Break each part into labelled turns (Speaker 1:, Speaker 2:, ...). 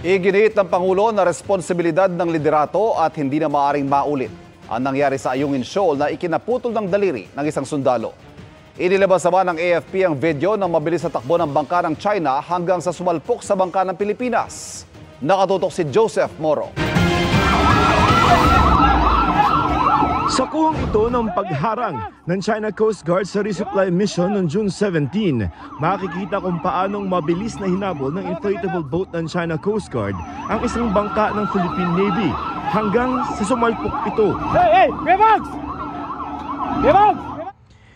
Speaker 1: Iginiit ng Pangulo na responsibilidad ng liderato at hindi na maaaring maulit ang nangyari sa Ayungin Shoal na ikinaputol ng daliri ng isang sundalo. Inilabas naman ng AFP ang video ng mabilis na takbo ng bangka ng China hanggang sa sumalpok sa bangka ng Pilipinas. Nakatutok si Joseph Moro.
Speaker 2: Sa kuwang ito ng pagharang ng China Coast Guard sa resupply mission noong June 17, makikita kung paanong mabilis na hinabol ng inflatable boat ng China Coast Guard ang isang bangka ng Philippine Navy hanggang sa sumalpok ito.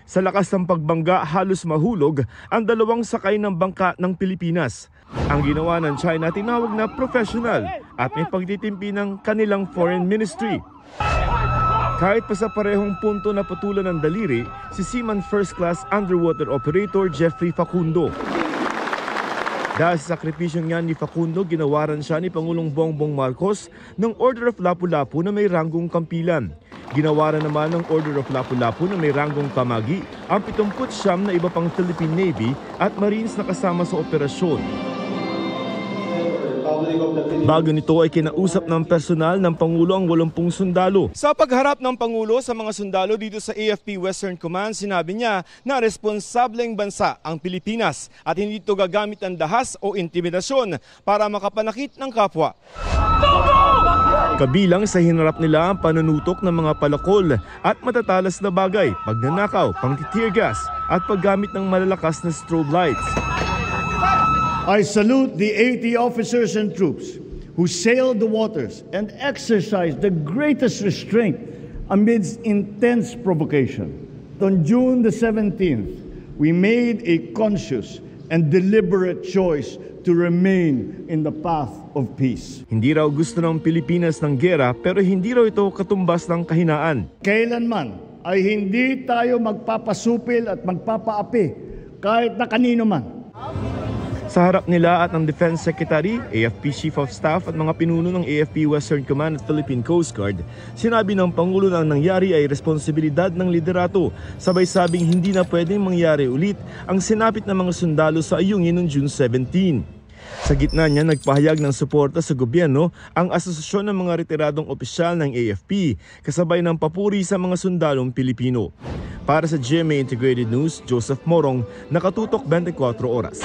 Speaker 2: Sa lakas ng pagbangga, halos mahulog ang dalawang sakay ng bangka ng Pilipinas. Ang ginawa ng China tinawag na professional at may pagtitimpi ng kanilang foreign ministry. Kahit pa sa parehong punto na putulan ng daliri, si Seaman First Class Underwater Operator Jeffrey Facundo. Dahil sa sakripisyon niya ni Facundo, ginawaran siya ni Pangulong Bongbong Marcos ng Order of Lapu-Lapu na may ranggong kampilan. Ginawaran naman ng Order of Lapu-Lapu na may ranggong kamagi ang 79 na iba pang Philippine Navy at Marines na kasama sa operasyon. Bago nito ay kinausap ng personal ng Pangulo ang 80 sundalo. Sa pagharap ng Pangulo sa mga sundalo dito sa AFP Western Command, sinabi niya na responsableng bansa ang Pilipinas at hindi ito gagamit ng dahas o intimidasyon para makapanakit ng kapwa. Kabilang sa hinarap nila ang panunutok ng mga palakol at matatalas na bagay, pagnanakaw, pang-tear gas at paggamit ng malalakas na strobe lights.
Speaker 3: I salute the 80 officers and troops who sailed the waters and exercised the greatest restraint amidst intense provocation. On June the 17th, we made a conscious and deliberate choice to remain in the path of peace.
Speaker 2: Hindi raw gusto ng Pilipinas ng gera pero hindi raw ito katumbas ng kahinaan.
Speaker 3: Kailanman ay hindi tayo magpapasupil at magpapaapi kahit na kanino man.
Speaker 2: Sa harap nila at ng Defense Secretary, AFP Chief of Staff at mga pinuno ng AFP Western Command at Philippine Coast Guard, sinabi ng Pangulo na ang nangyari ay responsibilidad ng liderato. Sabay sabing hindi na pwedeng mangyari ulit ang sinapit ng mga sundalo sa Ayungin noong June 17. Sa gitna niya, nagpahayag ng suporta sa gobyerno ang Asosasyon ng mga Retiradong Opisyal ng AFP, kasabay ng papuri sa mga sundalong Pilipino. Para sa GMA Integrated News, Joseph Morong, nakatutok 24 oras.